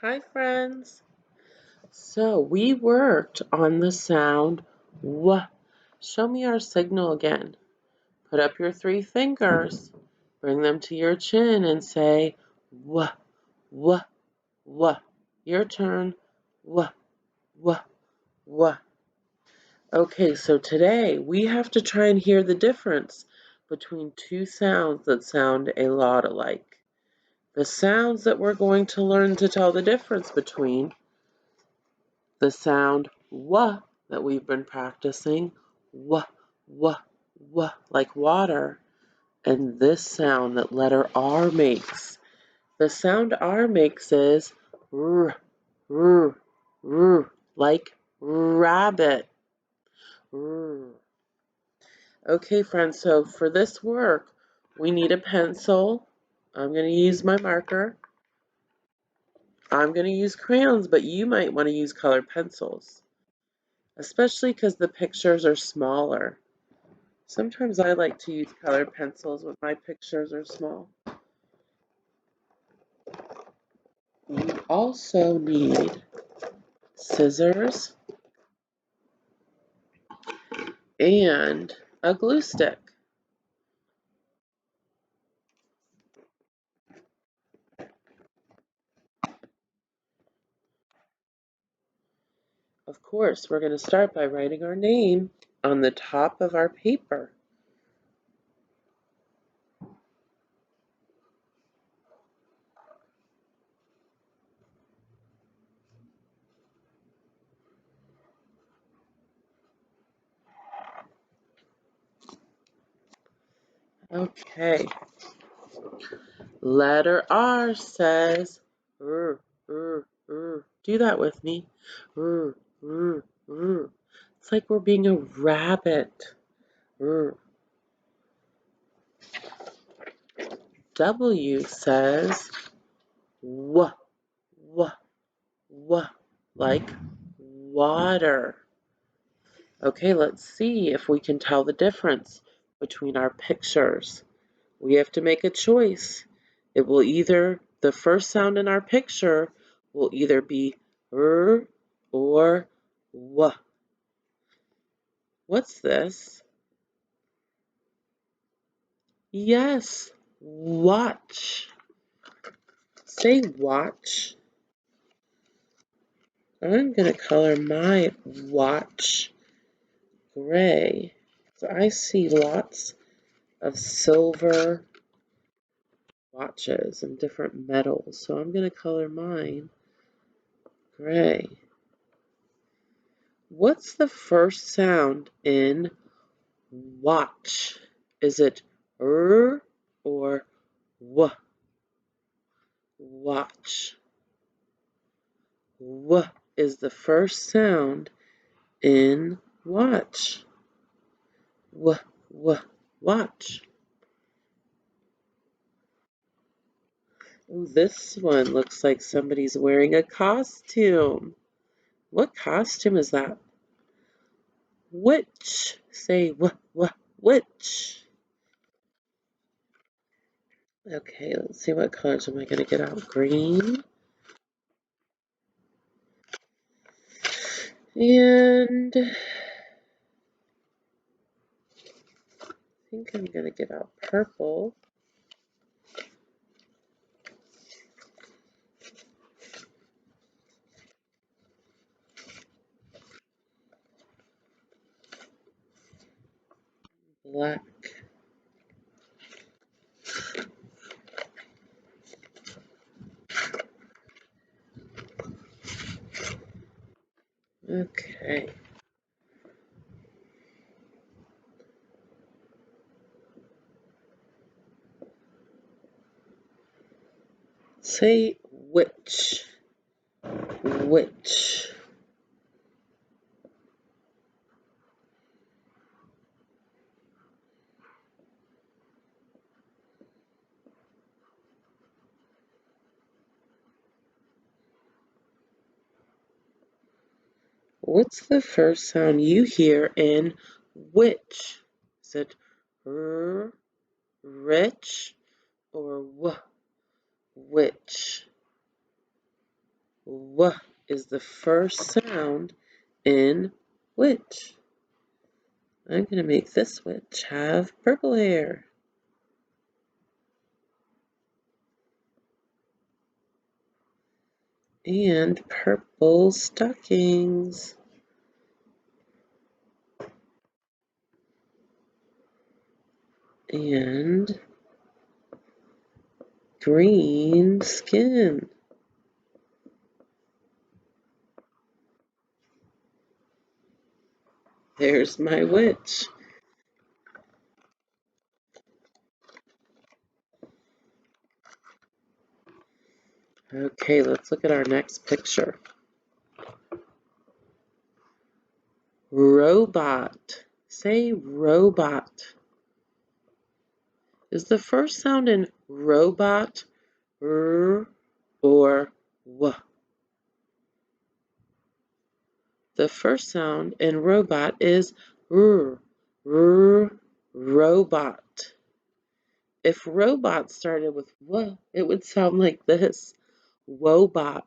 Hi, friends. So we worked on the sound W. Show me our signal again. Put up your three fingers. Bring them to your chin and say W, W, W. Your turn. W, W, W. Okay, so today we have to try and hear the difference between two sounds that sound a lot alike. The sounds that we're going to learn to tell the difference between the sound W that we've been practicing, W, W, W, like water, and this sound that letter R makes. The sound R makes is R, R, R, like rabbit. R. Okay, friends, so for this work, we need a pencil. I'm going to use my marker. I'm going to use crayons, but you might want to use colored pencils, especially because the pictures are smaller. Sometimes I like to use colored pencils when my pictures are small. You also need scissors and a glue stick. Of course, we're going to start by writing our name on the top of our paper. Okay. Letter R says R, R, R. Do that with me. R, R, R. It's like we're being a rabbit. R. W says W, W, W, like water. Okay, let's see if we can tell the difference between our pictures. We have to make a choice. It will either, the first sound in our picture will either be R or W. What's this? Yes, watch. Say watch. I'm going to color my watch gray. So I see lots of silver watches and different metals. So I'm going to color mine gray. What's the first sound in watch? Is it R or W? Watch. W is the first sound in watch. W, W, watch. Ooh, this one looks like somebody's wearing a costume. What costume is that? Witch. Say witch. Okay, let's see what colors am I going to get out. Green. And I think I'm going to get out purple. Black. Okay. Say witch. Witch. What's the first sound you hear in witch? Is it r, rich, or w, witch? W is the first sound in witch. I'm going to make this witch have purple hair. And purple stockings. And green skin. There's my witch. Okay, let's look at our next picture. Robot. Say robot. Is the first sound in robot r or w? The first sound in robot is r, robot. If robot started with w, it would sound like this, wobot.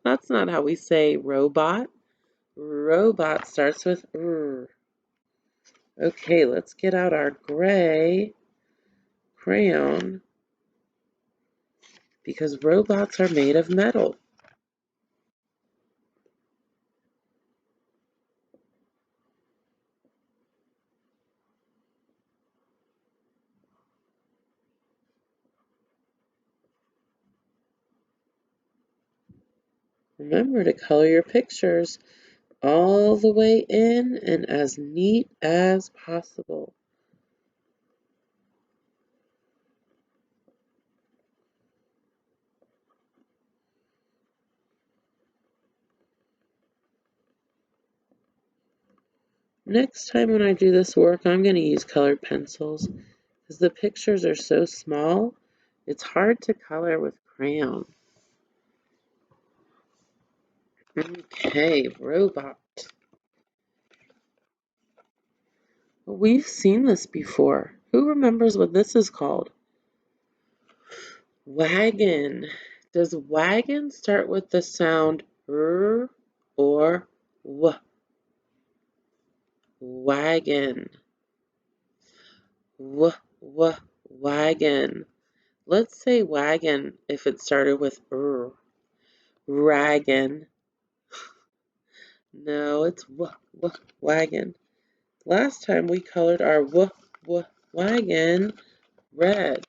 That's not how we say robot. Robot starts with r. Okay, let's get out our gray crayon because robots are made of metal. Remember to color your pictures all the way in and as neat as possible. Next time when I do this work, I'm going to use colored pencils because the pictures are so small, it's hard to color with crayon. Okay, robot. We've seen this before. Who remembers what this is called? Wagon. Does wagon start with the sound r or w? Wagon. Wagon. Let's say wagon if it started with r. Raggin. No, it's wagon. Last time we colored our wagon red.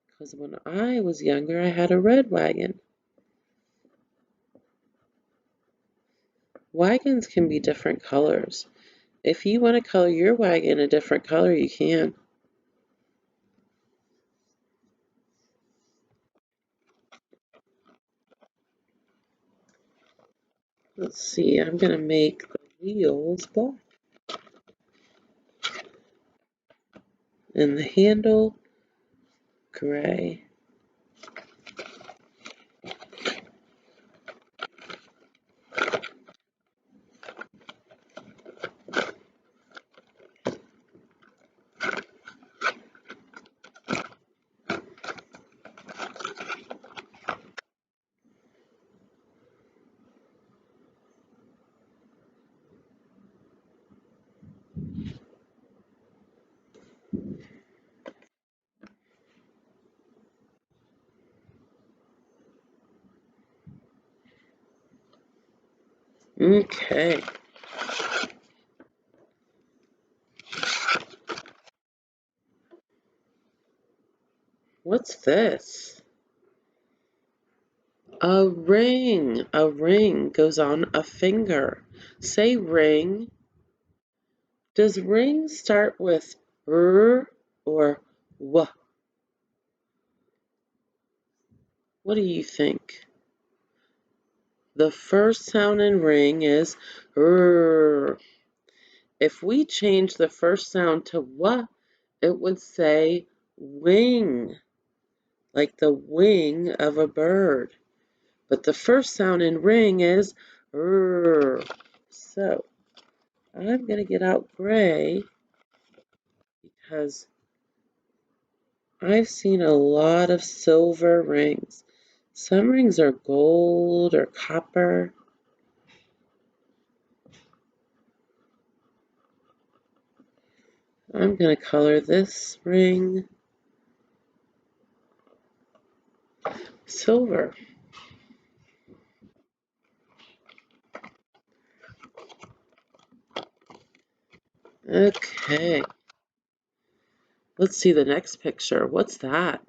Because when I was younger, I had a red wagon. Wagons can be different colors. If you want to color your wagon a different color, you can. Let's see, I'm going to make the wheels black. And the handle gray. Okay. What's this? A ring. A ring goes on a finger. Say ring. Does ring start with r or w? What do you think? The first sound in ring is r. If we change the first sound to w, it would say wing, like the wing of a bird. But the first sound in ring is r. So I'm going to get out gray because I've seen a lot of silver rings. Some rings are gold or copper. I'm going to color this ring silver. Okay. Let's see the next picture. What's that?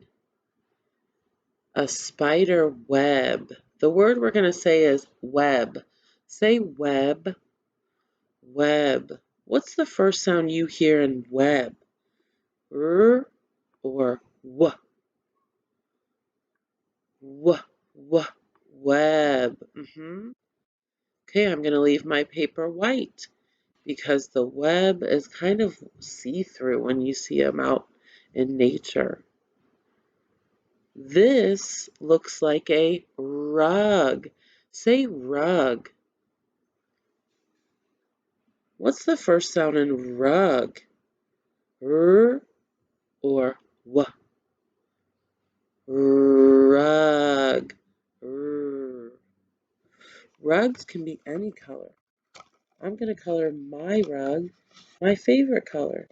A spider web. The word we're going to say is web. Say web, web. What's the first sound you hear in web? R or w? W, w, web. Okay, I'm going to leave my paper white because the web is kind of see-through when you see them out in nature. This looks like a rug. Say rug. What's the first sound in rug? R or w? Rug. R. Rugs can be any color. I'm going to color my rug my favorite color.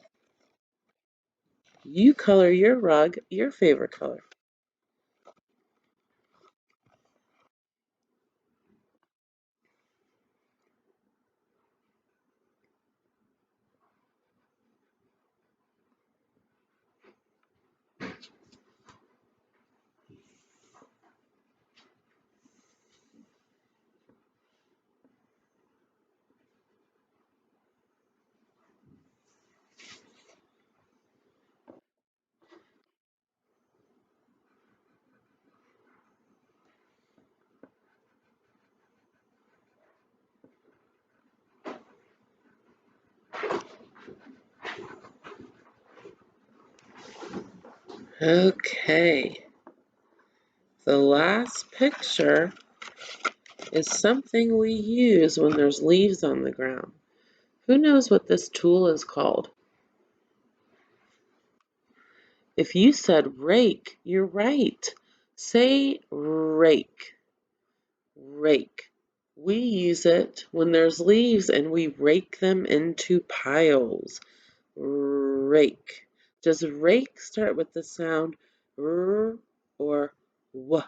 You color your rug your favorite color. Okay. The last picture is something we use when there's leaves on the ground. Who knows what this tool is called? If you said rake, you're right. Say rake. Rake. We use it when there's leaves and we rake them into piles. Rake. Does rake start with the sound r or w?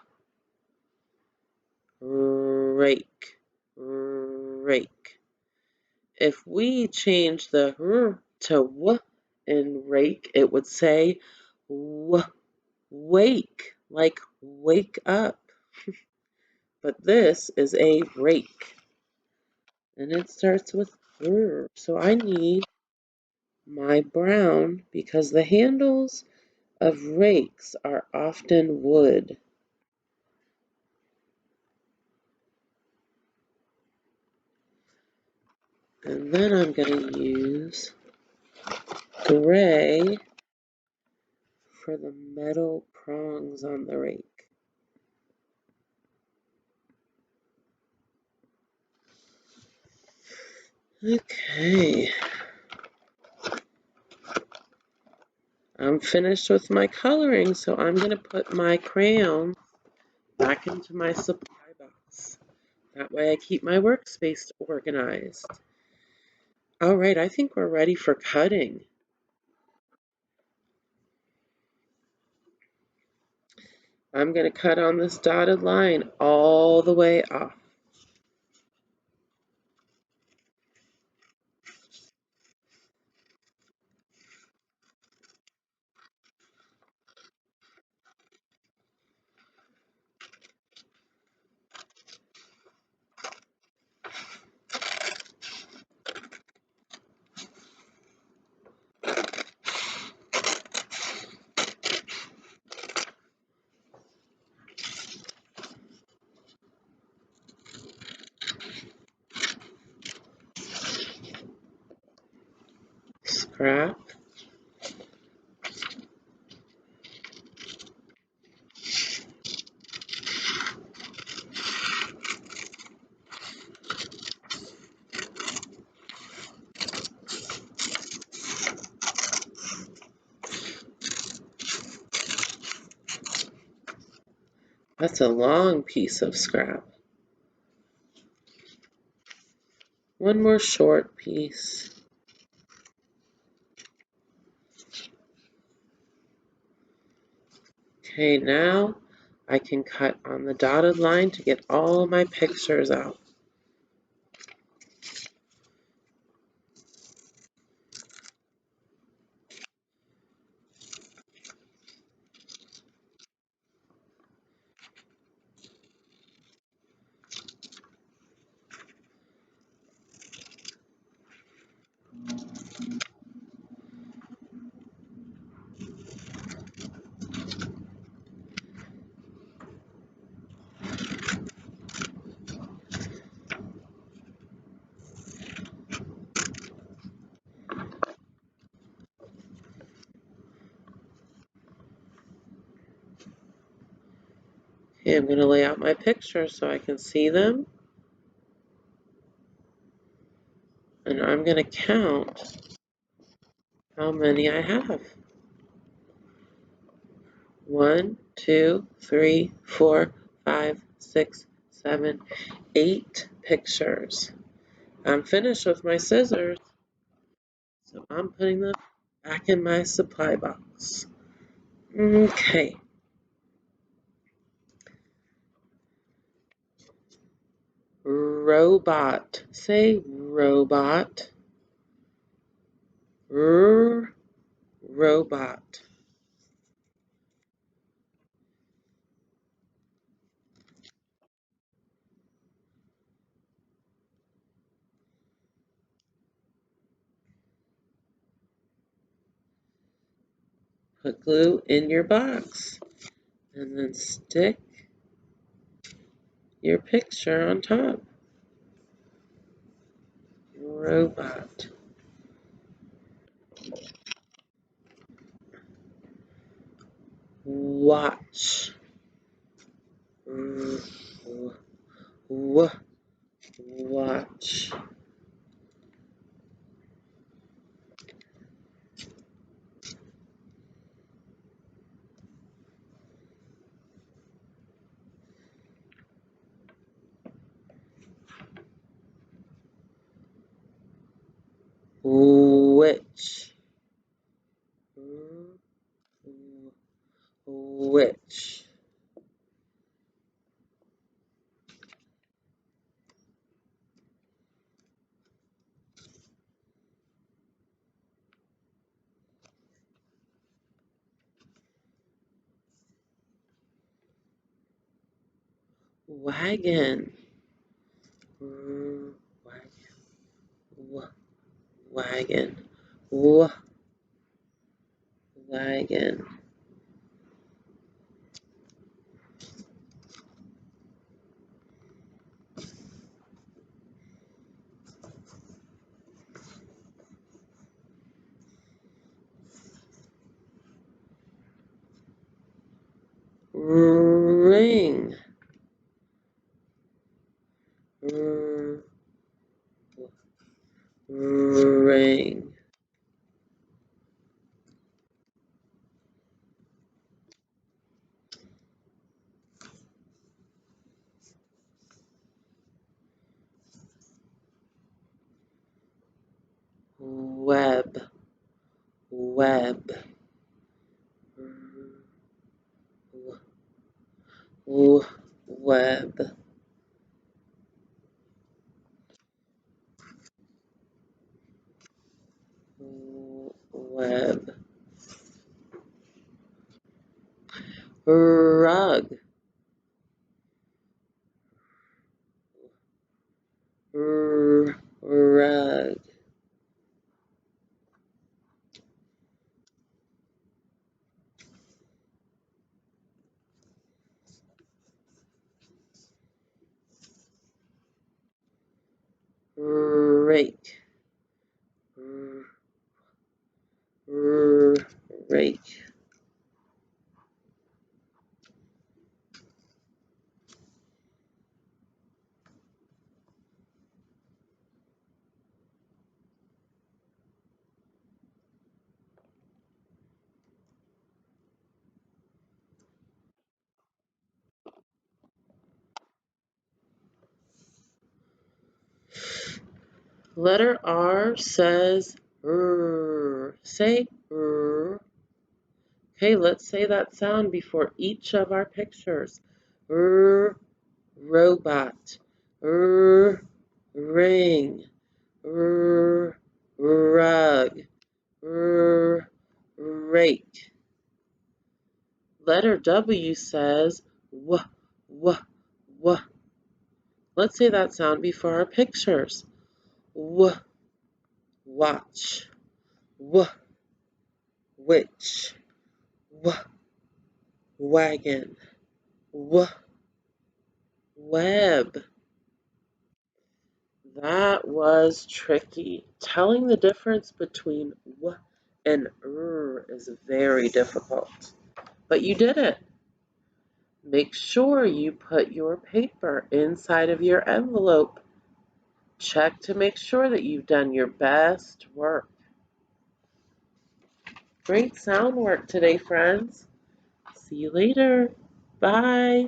Rake. Rake. If we change the r to w in rake, it would say wake, like wake up. But this is a rake, and it starts with r. So I need my brown because the handles of rakes are often wood. And then I'm going to use gray for the metal prongs on the rake. Okay. I'm finished with my coloring, so I'm going to put my crayon back into my supply box. That way I keep my workspace organized. All right, I think we're ready for cutting. I'm going to cut on this dotted line all the way off. Scrap. That's a long piece of scrap. One more short piece. Okay, now I can cut on the dotted line to get all my pictures out. Okay, I'm going to lay out my pictures so I can see them. And I'm going to count how many I have. 1, 2, 3, 4, 5, 6, 7, 8 pictures. I'm finished with my scissors, so I'm putting them back in my supply box. Okay. Robot. Say robot. Robot. Put glue in your box and then stick your picture on top. Robot. Watch. Watch. Which. Which. Wagon. Wagon. Wagon. Ring. Ring. Web. Web. Web. Web. Rug. Rug. Rake. Rake. Letter R says R. Say R. Okay, let's say that sound before each of our pictures. R, robot. R, ring. R, rug. R, rake. Letter W says w, w, w. Let's say that sound before our pictures. W, watch. W, witch. W, wagon. W, web. That was tricky. Telling the difference between w and is very difficult. But you did it. Make sure you put your paper inside of your envelope. Check to make sure that you've done your best work. Great sound work today, friends. See you later. Bye.